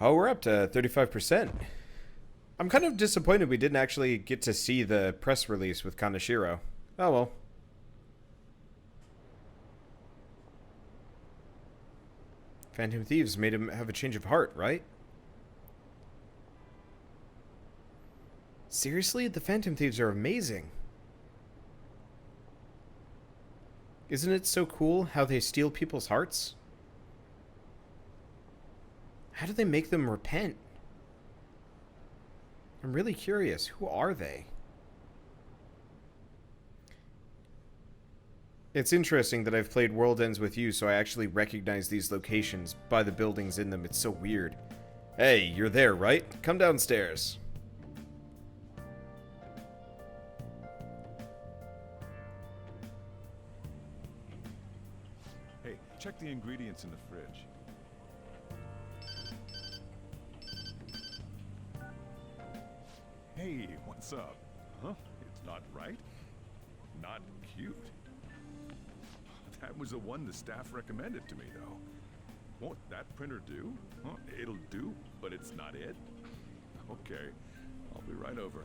Oh, we're up to 35%. I'm kind of disappointed we didn't actually get to see the press release with Kaneshiro. Oh well. Phantom Thieves made him have a change of heart, right? Seriously? The Phantom Thieves are amazing. Isn't it so cool how they steal people's hearts? How do they make them repent? I'm really curious. Who are they? It's interesting that I've played World Ends with you, so I actually recognize these locations by the buildings in them. It's so weird. Hey, you're there, right? Come downstairs. Hey, check the ingredients in the fridge. Hey, what's up? Huh? It's not right? Not cute? That was the one the staff recommended to me, though. Won't that printer do? Huh? It'll do, but it's not it? Okay, I'll be right over.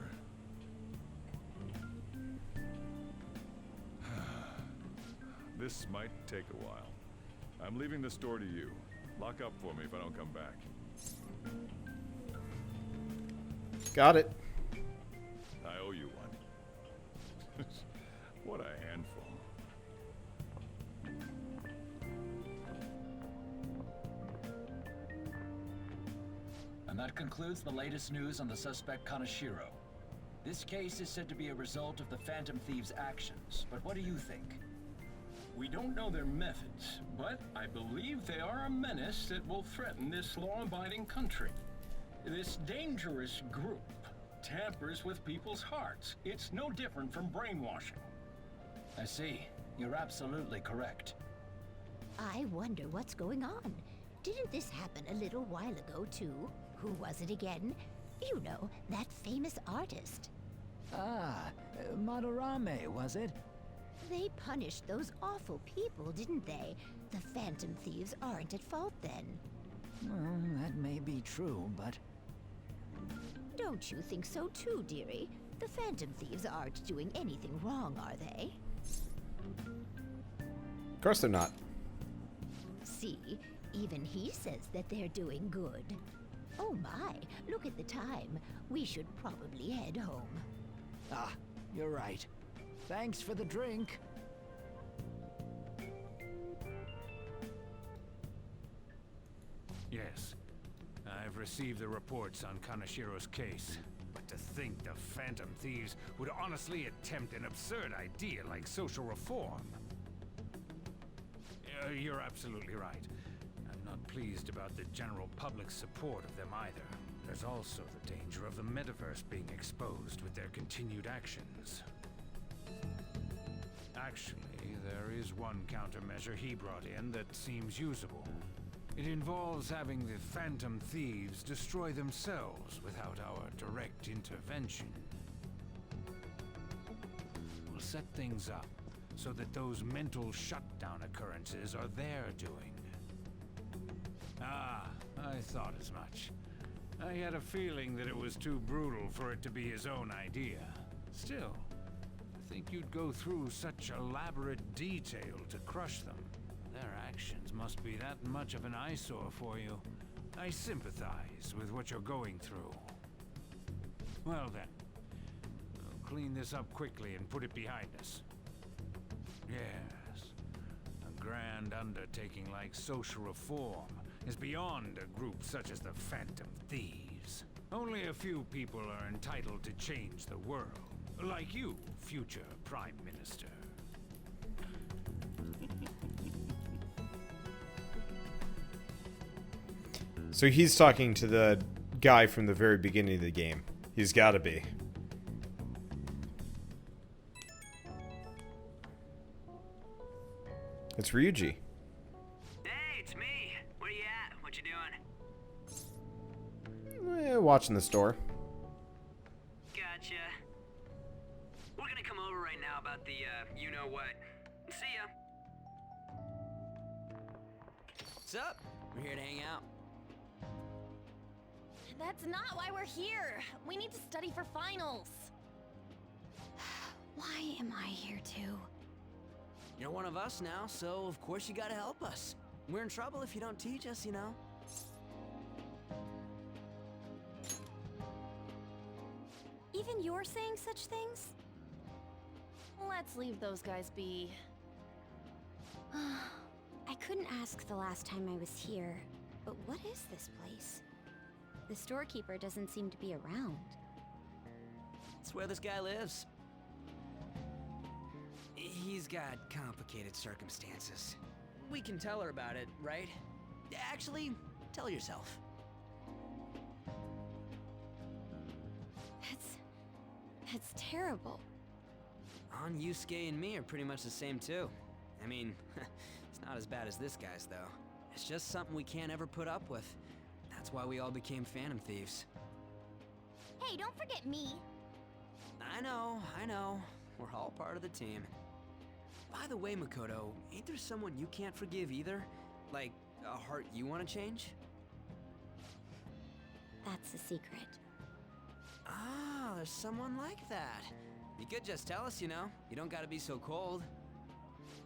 This might take a while. I'm leaving the store to you. Lock up for me if I don't come back. Got it. I owe you one. What a handful. And that concludes the latest news on the suspect Kaneshiro. This case is said to be a result of the Phantom Thieves' actions, but what do you think? We don't know their methods, but I believe they are a menace that will threaten this law-abiding country. This dangerous group tampers with people's hearts. It's no different from brainwashing. I see. You're absolutely correct. I wonder what's going on. Didn't this happen a little while ago, too? Who was it again? You know, that famous artist. Ah, Madarame, was it? They punished those awful people, didn't they? The Phantom Thieves aren't at fault then. Well, that may be true, but... Don't you think so too, dearie? The Phantom Thieves aren't doing anything wrong, are they? Of course they're not. See, even he says that they're doing good. Oh my, look at the time. We should probably head home. Ah, you're right. Thanks for the drink. Yes. I've received the reports on Kaneshiro's case. But to think the Phantom Thieves would honestly attempt an absurd idea like social reform. You're absolutely right. I'm not pleased about the general public's support of them either. There's also the danger of the Metaverse being exposed with their continued actions. Actually, there is one countermeasure he brought in that seems usable. It involves having the Phantom Thieves destroy themselves without our direct intervention. We'll set things up so that those mental shutdown occurrences are their doing. Ah, I thought as much. I had a feeling that it was too brutal for it to be his own idea. Still, I think you'd go through such elaborate detail to crush them. Their actions must be that much of an eyesore for you. I sympathize with what you're going through. Well then, we'll clean this up quickly and put it behind us. Yes, a grand undertaking like social reform is beyond a group such as the Phantom Thieves. Only a few people are entitled to change the world. Like you, future Prime Minister. So he's talking to the guy from the very beginning of the game. He's gotta be. It's Ryuji. Hey, it's me. Where you at? What you doing? Watching the store. Gotcha. We're gonna come over right now about the, you-know-what. See ya. What's up? We're here to hang out. That's not why we're here. We need to study for finals. Why am I here too? You're one of us now, so of course you gotta help us. We're in trouble if you don't teach us, you know. Even you're saying such things? Let's leave those guys be. I couldn't ask the last time I was here, but what is this place? The storekeeper doesn't seem to be around. It's where this guy lives. He's got complicated circumstances. We can tell her about it, right? Actually, tell yourself. That's terrible. On Yusuke and me are pretty much the same too. I mean, it's not as bad as this guy's though. It's just something we can't ever put up with. That's why we all became Phantom Thieves. Hey, don't forget me. I know. We're all part of the team. By the way, Makoto, ain't there someone you can't forgive either? Like, a heart you want to change? That's a secret. Ah, there's someone like that. You could just tell us, you know. You don't gotta be so cold.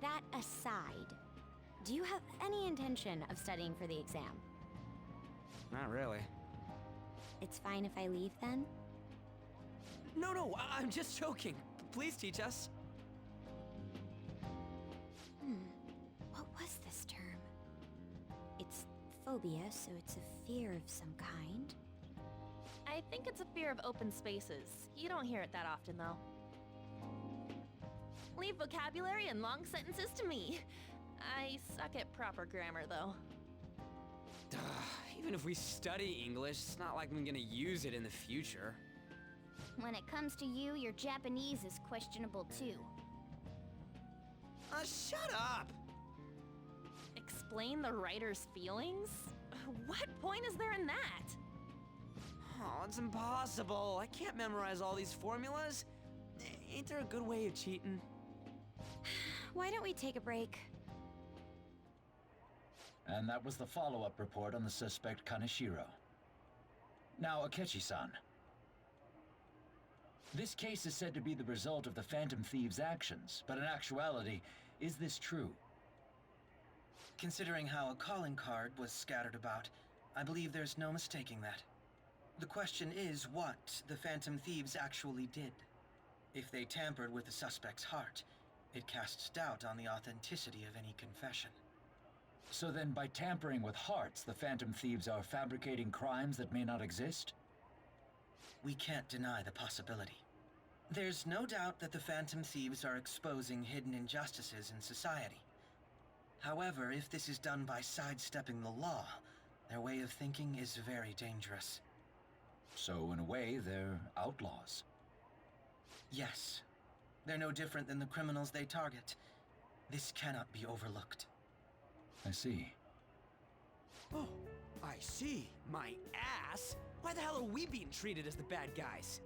That aside, do you have any intention of studying for the exam? Not really. It's fine if I leave then? No, I'm just joking. Please teach us. What was this term? It's phobia, so it's a fear of some kind. I think it's a fear of open spaces. You don't hear it that often, though. Leave vocabulary and long sentences to me. I suck at proper grammar, though. Even if we study English, it's not like I'm gonna use it in the future. When it comes to you, your Japanese is questionable too. Shut up! Explain the writer's feelings? What point is there in that? Oh, it's impossible. I can't memorize all these formulas. Ain't there a good way of cheating? Why don't we take a break? And that was the follow-up report on the suspect Kaneshiro. Now, Akechi-san. This case is said to be the result of the Phantom Thieves' actions, but in actuality, is this true? Considering how a calling card was scattered about, I believe there's no mistaking that. The question is what the Phantom Thieves actually did. If they tampered with the suspect's heart, it casts doubt on the authenticity of any confession. So then, by tampering with hearts, the Phantom Thieves are fabricating crimes that may not exist? We can't deny the possibility. There's no doubt that the Phantom Thieves are exposing hidden injustices in society. However, if this is done by sidestepping the law, their way of thinking is very dangerous. So, in a way, they're outlaws. Yes. They're no different than the criminals they target. This cannot be overlooked. I see. Oh, I see. My ass? Why the hell are we being treated as the bad guys?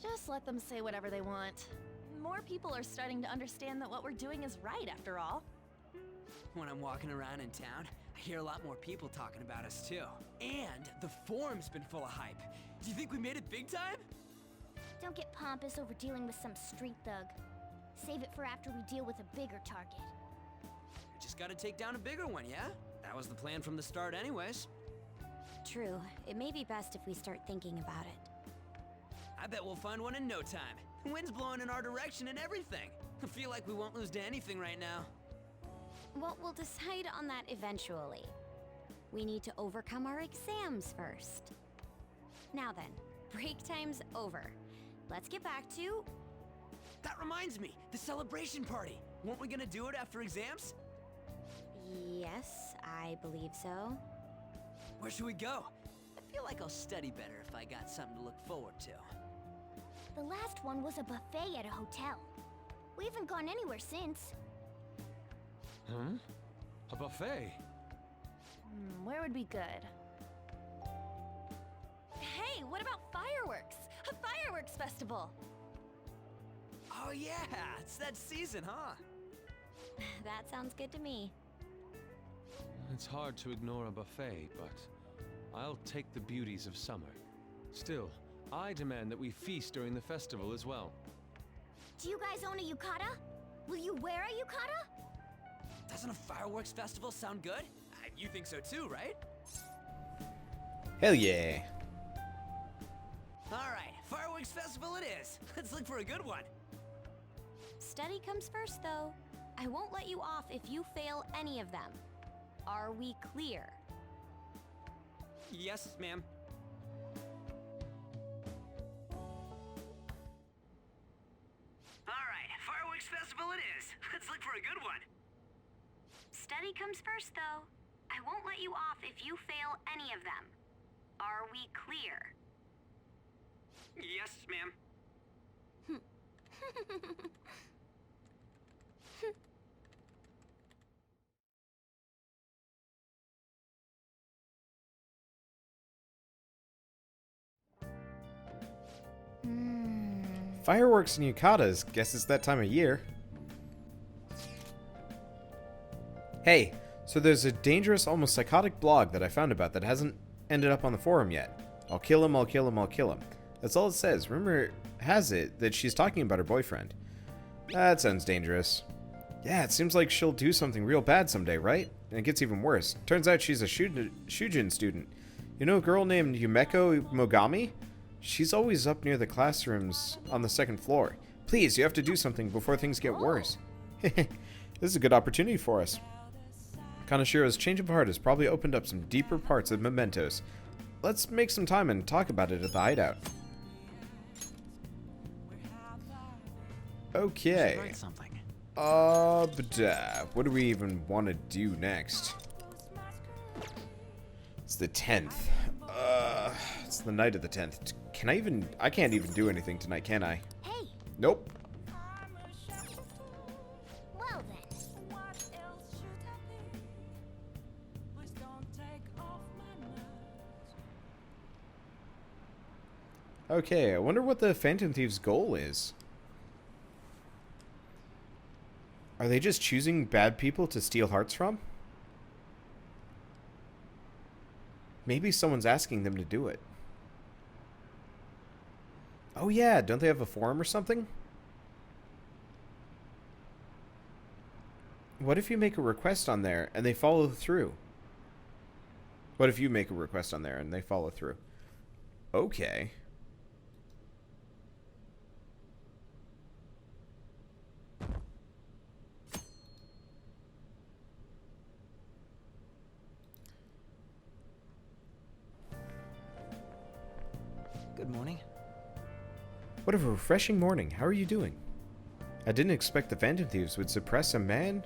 Just let them say whatever they want. More people are starting to understand that what we're doing is right, after all. When I'm walking around in town, I hear a lot more people talking about us too. And the forum's been full of hype. Do you think we made it big time? Don't get pompous over dealing with some street thug. Save it for after we deal with a bigger target. We just gotta take down a bigger one, yeah? That was the plan from the start anyways. True. It may be best if we start thinking about it. I bet we'll find one in no time. The wind's blowing in our direction and everything. I feel like we won't lose to anything right now. Well, we'll decide on that eventually. We need to overcome our exams first. Now then, break time's over. Let's get back to... That reminds me, the celebration party. Weren't we gonna do it after exams? Yes, I believe so. Where should we go? I feel like I'll study better if I got something to look forward to. The last one was a buffet at a hotel. We haven't gone anywhere since. Hmm? A buffet? Where would be good? Hey, what about fireworks? A fireworks festival! Oh yeah, it's that season, huh? That sounds good to me. It's hard to ignore a buffet, but I'll take the beauties of summer. Still, I demand that we feast during the festival as well. Do you guys own a yukata? Will you wear a yukata? Doesn't a fireworks festival sound good? You think so too, right? Hell yeah. Alright, fireworks festival it is. Let's look for a good one. Study comes first, though. I won't let you off if you fail any of them. Are we clear? Yes, ma'am. Alright, fireworks festival it is. Let's look for a good one. Study comes first, though. I won't let you off if you fail any of them. Are we clear? Yes, ma'am. Fireworks and yukatas. Guess it's that time of year. Hey, so there's a dangerous, almost psychotic blog that I found about that hasn't ended up on the forum yet. I'll kill him, I'll kill him, I'll kill him. That's all it says. Rumor has it that she's talking about her boyfriend. That sounds dangerous. Yeah, it seems like she'll do something real bad someday, right? And it gets even worse. Turns out she's a Shujin student. You know a girl named Yumeko Mogami? She's always up near the classrooms on the second floor. Please, you have to do something before things get worse. This is a good opportunity for us. Kanashiro's change of heart has probably opened up some deeper parts of Mementos. Let's make some time and talk about it at the hideout. Okay. What do we even want to do next? It's the 10th. It's the night of the 10th. I can't even do anything tonight, can I? Hey. Nope. Well then. Okay, I wonder what the Phantom Thieves' goal is. Are they just choosing bad people to steal hearts from? Maybe someone's asking them to do it. Oh yeah, don't they have a forum or something? What if you make a request on there and they follow through? What if you make a request on there and they follow through? Okay. Good morning. What a refreshing morning. How are you doing? I didn't expect the Phantom Thieves would suppress a man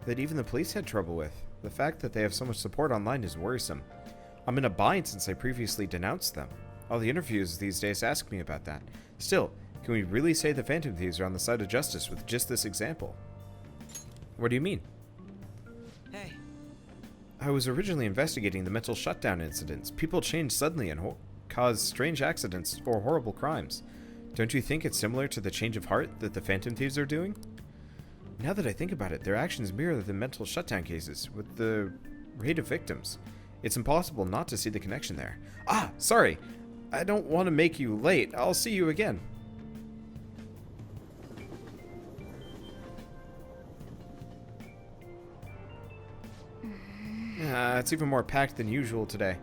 that even the police had trouble with. The fact that they have so much support online is worrisome. I'm in a bind since I previously denounced them. All the interviews these days ask me about that. Still, can we really say the Phantom Thieves are on the side of justice with just this example? What do you mean? Hey. I was originally investigating the mental shutdown incidents. People change suddenly and cause strange accidents or horrible crimes. Don't you think it's similar to the change of heart that the Phantom Thieves are doing? Now that I think about it, their actions mirror the mental shutdown cases with the rate of victims. It's impossible not to see the connection there. Ah, sorry. I don't want to make you late. I'll see you again. It's even more packed than usual today.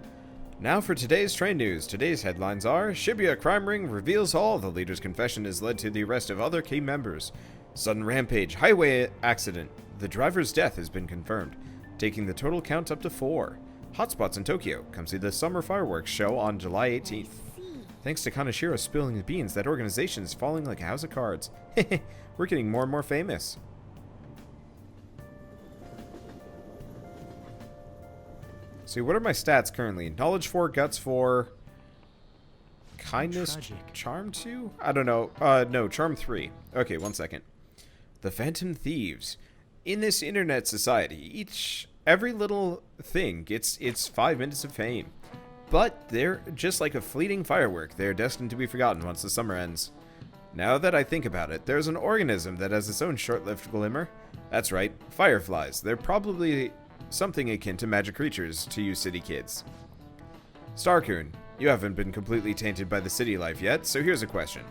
Now for today's train news. Today's headlines are: Shibuya crime ring reveals all. The leader's confession has led to the arrest of other key members. Sudden rampage, highway accident. The driver's death has been confirmed, taking the total count up to 4. Hotspots in Tokyo. Come see the summer fireworks show on July 18th. Thanks to Kanashiro spilling the beans, that organization is falling like a house of cards. We're getting more and more famous. See, what are my stats currently? Knowledge 4, Guts 4, Kindness, Charm 2? I don't know. No, Charm 3. Okay, one second. The Phantom Thieves. In this internet society, every little thing gets its 5 minutes of fame. But they're just like a fleeting firework. They're destined to be forgotten once the summer ends. Now that I think about it, there's an organism that has its own short-lived glimmer. That's right, fireflies. They're probably something akin to magic creatures to you city kids. Starcoon, you haven't been completely tainted by the city life yet, so here's a question.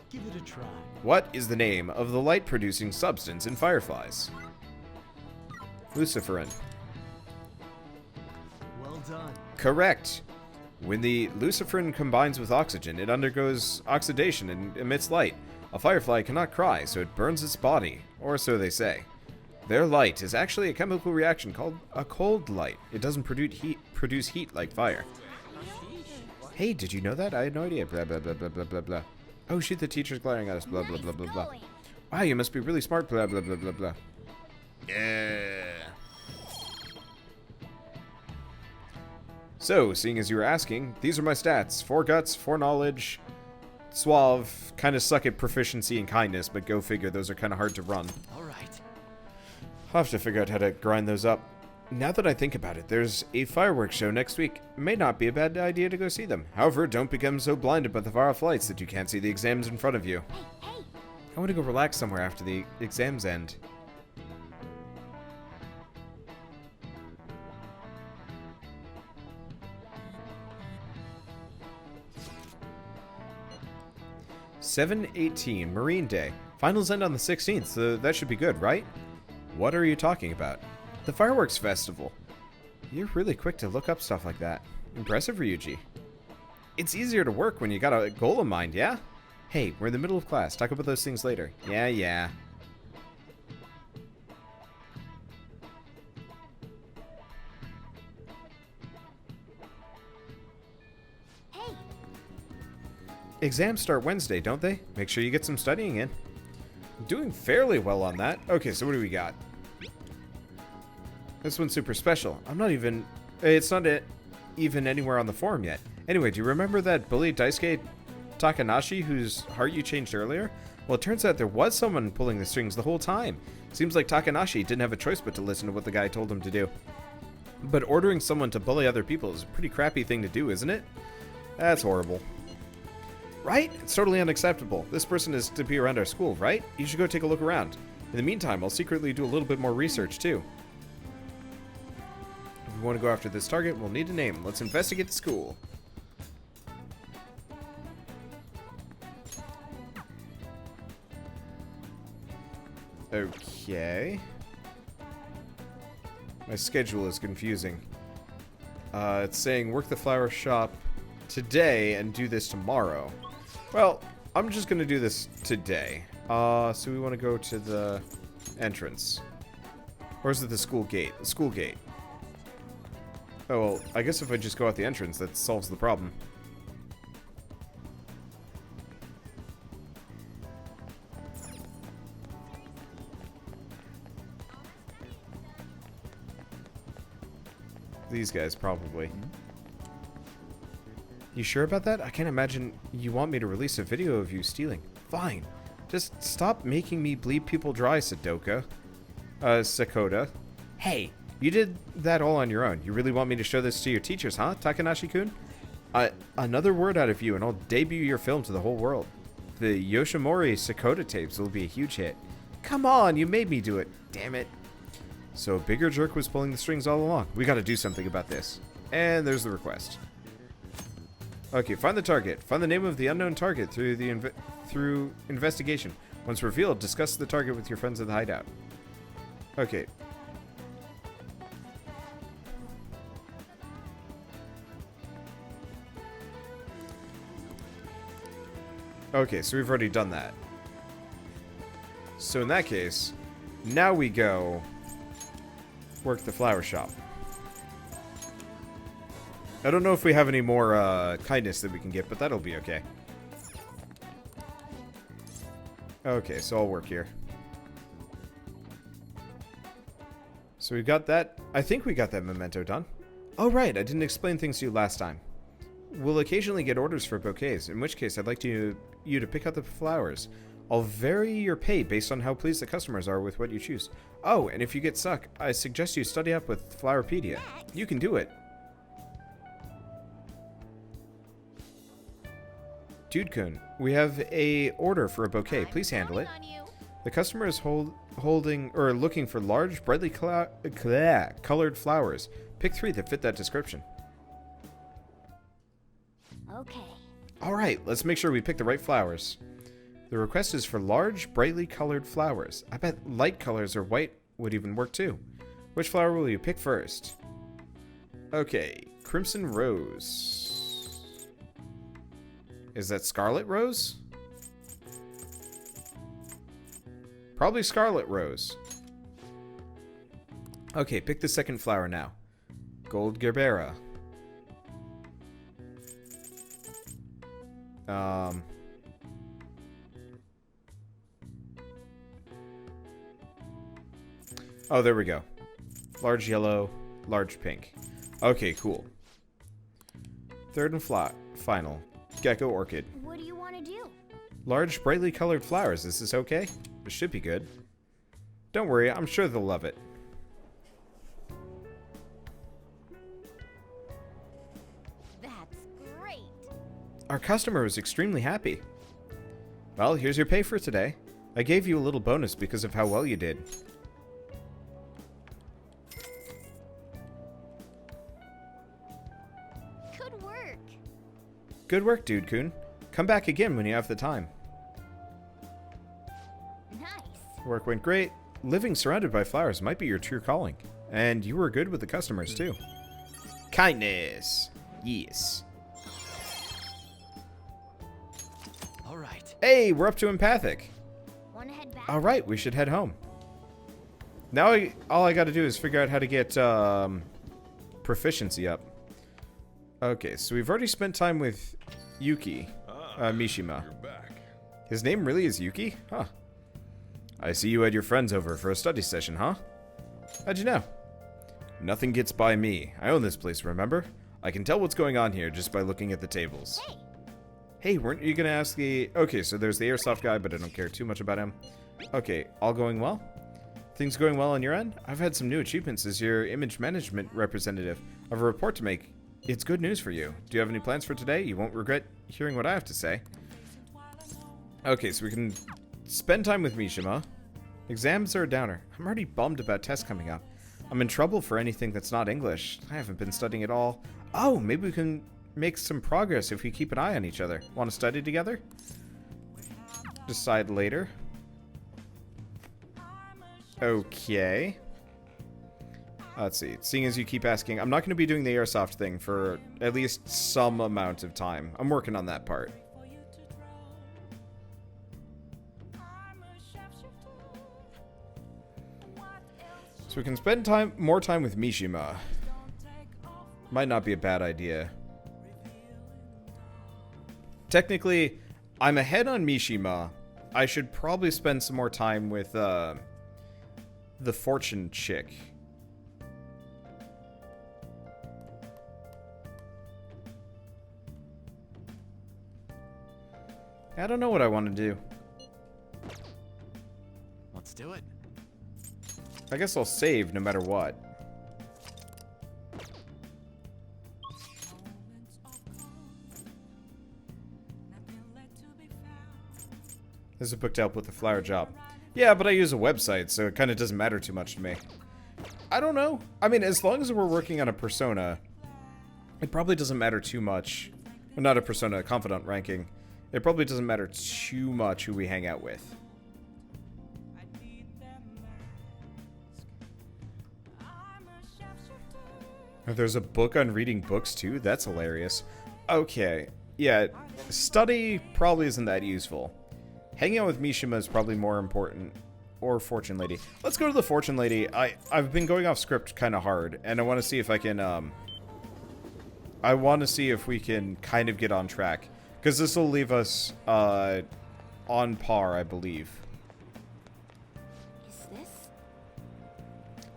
Give it a try. What is the name of the light-producing substance in fireflies? Luciferin. Well done. Correct. When the luciferin combines with oxygen, it undergoes oxidation and emits light. A firefly cannot cry, so it burns its body, or so they say. Their light is actually a chemical reaction called a cold light. It doesn't produce heat like fire. Hey, did you know that? I had no idea. Blah, blah, blah, blah, blah, blah, blah. Oh, shoot, the teacher's glaring at us. Blah, blah, blah, blah, blah. Wow, you must be really smart. Blah, blah, blah, blah, blah. Yeah. So, seeing as you were asking, these are my stats. 4 guts, 4 knowledge, suave, kind of suck at proficiency and kindness, but go figure, those are kind of hard to run. Alright. I'll have to figure out how to grind those up. Now that I think about it, there's a fireworks show next week. It may not be a bad idea to go see them. However, don't become so blinded by the far-off lights that you can't see the exams in front of you. I want to go relax somewhere after the exams end. (7/18) Marine Day. Finals end on the 16th, so that should be good, right? What are you talking about? The fireworks festival. You're really quick to look up stuff like that. Impressive, Ryuji. It's easier to work when you got a goal in mind, yeah? Hey, we're in the middle of class. Talk about those things later. Yeah. Exams start Wednesday, don't they? Make sure you get some studying in. I'm doing fairly well on that. Okay, so what do we got? This one's super special. It's not even anywhere on the forum yet. Anyway, do you remember that bully Daisuke Takanashi whose heart you changed earlier? Well, it turns out there was someone pulling the strings the whole time. Seems like Takanashi didn't have a choice but to listen to what the guy told him to do. But ordering someone to bully other people is a pretty crappy thing to do, isn't it? That's horrible. Right? It's totally unacceptable. This person is to be around our school, right? You should go take a look around. In the meantime, I'll secretly do a little bit more research, too. If we want to go after this target, we'll need a name. Let's investigate the school. Okay. My schedule is confusing. It's saying work the flower shop today and do this tomorrow. Well, I'm just going to do this today. So we want to go to the entrance. Or is it the school gate? The school gate. Oh, well, I guess if I just go out the entrance, that solves the problem. These guys, probably. You sure about that? I can't imagine you want me to release a video of you stealing. Fine. Just stop making me bleed people dry, Sakota. Hey, you did that all on your own. You really want me to show this to your teachers, huh, Takanashi-kun? Another word out of you and I'll debut your film to the whole world. The Yoshimori Sakota tapes will be a huge hit. Come on, you made me do it. Damn it. So a bigger jerk was pulling the strings all along. We gotta do something about this. And there's the request. Okay, find the target. Find the name of the unknown target through investigation. Once revealed, discuss the target with your friends in the hideout. Okay. Okay, so we've already done that. So in that case, now we go work the flower shop. I don't know if we have any more kindness that we can get, but that'll be okay. Okay, so I'll work here. So we got that. I think we got that memento done. Oh, right, I didn't explain things to you last time. We'll occasionally get orders for bouquets, in which case I'd like you to pick out the flowers. I'll vary your pay based on how pleased the customers are with what you choose. Oh, and if you get stuck, I suggest you study up with Flowerpedia. You can do it. Dude-kun, we have a order for a bouquet. Please handle it. The customer is looking for large, brightly colored flowers. Pick 3 that fit that description. Okay. Alright, let's make sure we pick the right flowers. The request is for large, brightly colored flowers. I bet light colors or white would even work too. Which flower will you pick first? Okay, crimson rose. Is that scarlet rose? Probably scarlet rose. Okay, pick the second flower now. Gold gerbera. Oh, there we go. Large yellow, large pink. Okay, cool. Third and final. Gecko orchid. What do you want to do? Large, brightly colored flowers. Is this okay? It should be good. Don't worry, I'm sure they'll love it. That's great. Our customer was extremely happy. Well, here's your pay for today. I gave you a little bonus because of how well you did. Good work. Good work, Dude Kun. Come back again when you have the time. Nice. Work went great. Living surrounded by flowers might be your true calling. And you were good with the customers, too. Kindness. Yes. All right. Hey, we're up to empathic. Wanna head back? All right, we should head home. Now all I got to do is figure out how to get proficiency up. Okay, so we've already spent time with Yuki, Mishima. You're back. His name really is Yuki? Huh. I see you had your friends over for a study session, huh? How'd you know? Nothing gets by me. I own this place, remember? I can tell what's going on here just by looking at the tables. Hey. Hey, weren't you gonna ask the... Okay, so there's the airsoft guy, but I don't care too much about him. Okay, all going well? Things going well on your end? I've had some new achievements as your image management representative. I have a report to make. It's good news for you. Do you have any plans for today? You won't regret hearing what I have to say. Okay, so we can spend time with Mishima. Exams are a downer. I'm already bummed about tests coming up. I'm in trouble for anything that's not English. I haven't been studying at all. Oh, maybe we can make some progress if we keep an eye on each other. Want to study together? Decide later. Okay. Let's see. Seeing as you keep asking, I'm not going to be doing the airsoft thing for at least some amount of time. I'm working on that part. So we can spend more time with Mishima. Might not be a bad idea. Technically, I'm ahead on Mishima. I should probably spend some more time with the fortune chick. I don't know what I want to do. Let's do it. I guess I'll save no matter what. There's a book to help with the flower job. Yeah, but I use a website, so it kind of doesn't matter too much to me. I don't know. I mean, as long as we're working on a persona, it probably doesn't matter too much. Well, not a persona, a confidant ranking. It probably doesn't matter too much who we hang out with. There's a book on reading books too? That's hilarious. Okay. Yeah, study probably isn't that useful. Hanging out with Mishima is probably more important. Or Fortune Lady. Let's go to the Fortune Lady. I've been going off script kind of hard, and I want to see if I can, I want to see if we can kind of get on track. Because this will leave us, on par, I believe. Is this?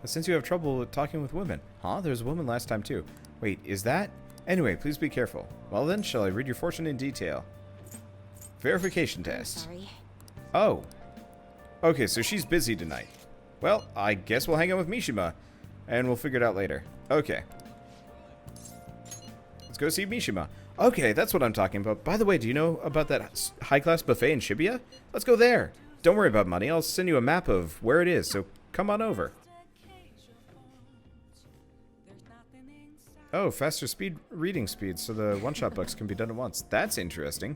Since you have trouble with talking with women. Huh? There was a woman last time, too. Wait, is that? Anyway, please be careful. Well then, shall I read your fortune in detail? Verification test. Sorry. Oh. Okay, so she's busy tonight. Well, I guess we'll hang out with Mishima. And we'll figure it out later. Okay. Let's go see Mishima. Okay, that's what I'm talking about. By the way, do you know about that high-class buffet in Shibuya? Let's go there. Don't worry about money. I'll send you a map of where it is, so come on over. Oh, faster reading speed, so the one-shot books can be done at once. That's interesting,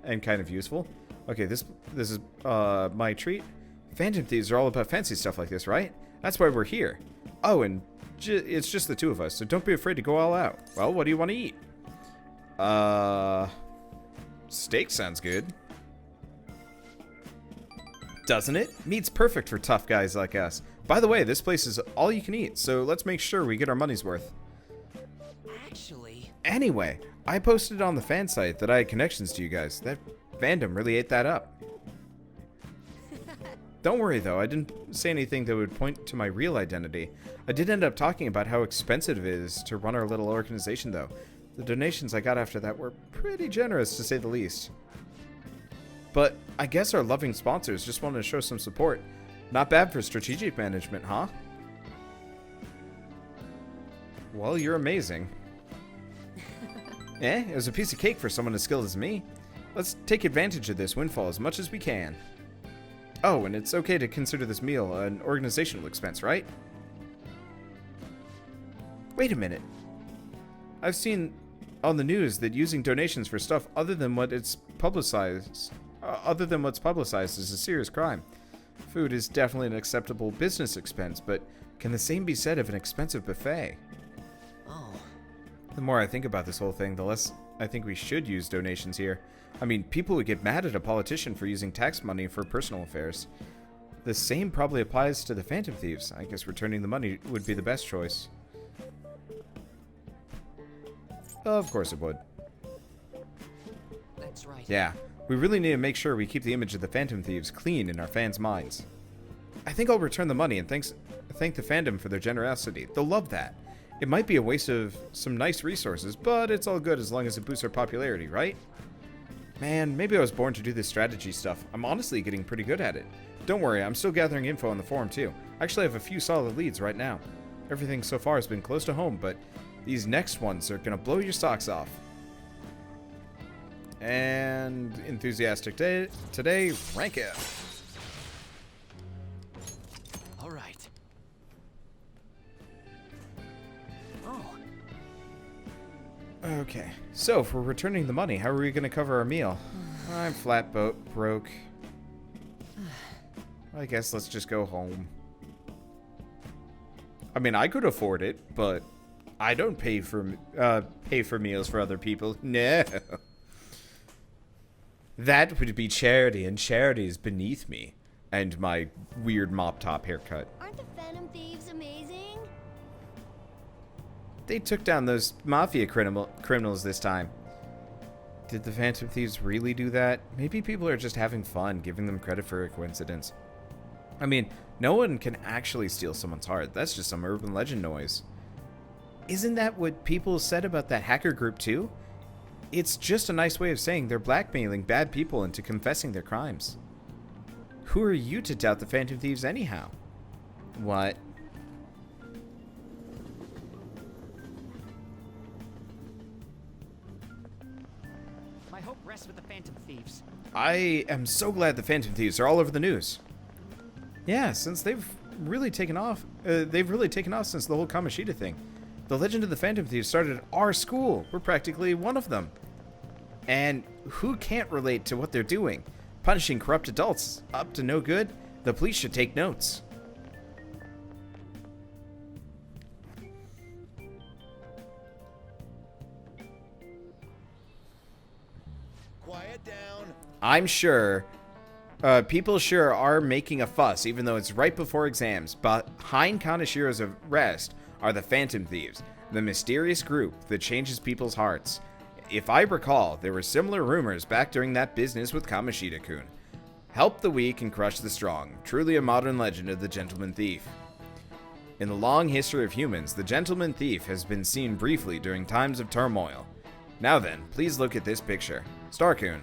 and kind of useful. Okay, this is my treat. Phantom thieves are all about fancy stuff like this, right? That's why we're here. Oh, and it's just the two of us, so don't be afraid to go all out. Well, what do you want to eat? Steak sounds good. Doesn't it? Meat's perfect for tough guys like us. By the way, this place is all you can eat, so let's make sure we get our money's worth. Actually... Anyway, I posted on the fan site that I had connections to you guys. That fandom really ate that up. Don't worry though, I didn't say anything that would point to my real identity. I did end up talking about how expensive it is to run our little organization though. The donations I got after that were pretty generous to say the least. But I guess our loving sponsors just wanted to show some support. Not bad for strategic management, huh? Well, you're amazing. It was a piece of cake for someone as skilled as me. Let's take advantage of this windfall as much as we can. Oh, and it's okay to consider this meal an organizational expense, right? Wait a minute. I've seen on the news that using donations for stuff other than what's publicized is a serious crime. Food is definitely an acceptable business expense, but can the same be said of an expensive buffet? Oh. The more I think about this whole thing, the less I think we should use donations here. I mean, people would get mad at a politician for using tax money for personal affairs. The same probably applies to the Phantom Thieves. I guess returning the money would be the best choice. Of course it would. That's right. Yeah, we really need to make sure we keep the image of the Phantom Thieves clean in our fans' minds. I think I'll return the money and thank the fandom for their generosity. They'll love that. It might be a waste of some nice resources, but it's all good as long as it boosts our popularity, right? Man, maybe I was born to do this strategy stuff. I'm honestly getting pretty good at it. Don't worry, I'm still gathering info on the forum too. Actually, I have a few solid leads right now. Everything so far has been close to home, but these next ones are gonna blow your socks off. And enthusiastic today, rank F. All right. Oh. Okay, so if we're returning the money, how are we gonna cover our meal? I'm flat broke. I guess let's just go home. I mean, I could afford it, but I don't pay for meals for other people. No. That would be charity, and charity is beneath me. And my weird mop top haircut. Aren't the Phantom Thieves amazing? They took down those mafia criminals this time. Did the Phantom Thieves really do that? Maybe people are just having fun, giving them credit for a coincidence. I mean, no one can actually steal someone's heart. That's just some urban legend noise. Isn't that what people said about that hacker group too? It's just a nice way of saying they're blackmailing bad people into confessing their crimes. Who are you to doubt the Phantom Thieves anyhow? What? My hope rests with the Phantom Thieves. I am so glad the Phantom Thieves are all over the news. Yeah, since they've really taken off since the whole Kamoshida thing. The legend of the Phantom Thieves started at our school. We're practically one of them. And who can't relate to what they're doing? Punishing corrupt adults up to no good? The police should take notes. Quiet down. I'm sure people sure are making a fuss, even though it's right before exams. Behind Kanashiro's arrest are the Phantom Thieves, the mysterious group that changes people's hearts. If I recall, there were similar rumors back during that business with Kamoshida-kun. Help the weak and crush the strong. Truly a modern legend of the Gentleman Thief. In the long history of humans, the Gentleman Thief has been seen briefly during times of turmoil. Now then, please look at this picture. Star-kun.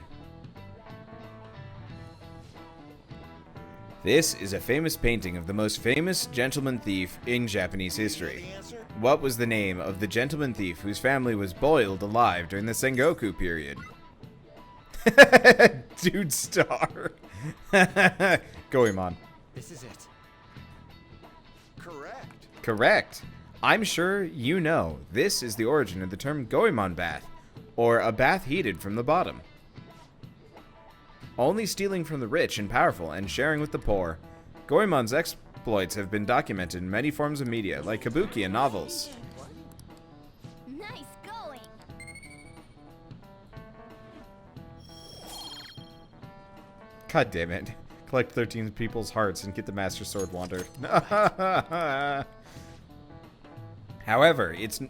This is a famous painting of the most famous gentleman thief in Japanese history. What was the name of the gentleman thief whose family was boiled alive during the Sengoku period? Dude star. Go, Iman. This is it. Correct. Correct. I'm sure you know this is the origin of the term Goemon bath, or a bath heated from the bottom. Only stealing from the rich and powerful and sharing with the poor, Goemon's exploits have been documented in many forms of media, like kabuki and novels. Nice going! God damn it. Collect 13 people's hearts and get the Master Sword Wander. However, it's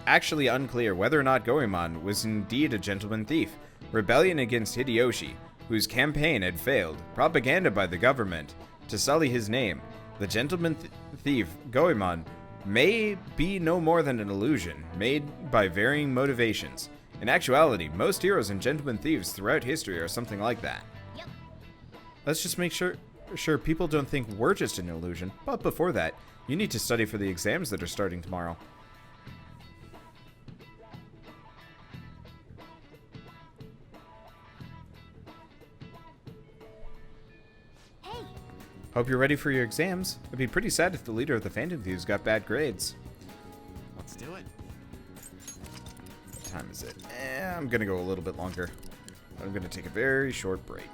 actually unclear whether or not Goemon was indeed a gentleman thief. Rebellion against Hideyoshi, whose campaign had failed, propaganda by the government to sully his name. The gentleman thief, Goemon, may be no more than an illusion, made by varying motivations. In actuality, most heroes and gentleman thieves throughout history are something like that. Yep. Let's just make sure people don't think we're just an illusion. But before that, you need to study for the exams that are starting tomorrow. Hey, Hope you're ready for your exams. It'd be pretty sad if the leader of the Phantom Thieves got bad grades. Let's do it. What time is it? I'm gonna go a little bit longer. I'm gonna take a very short break.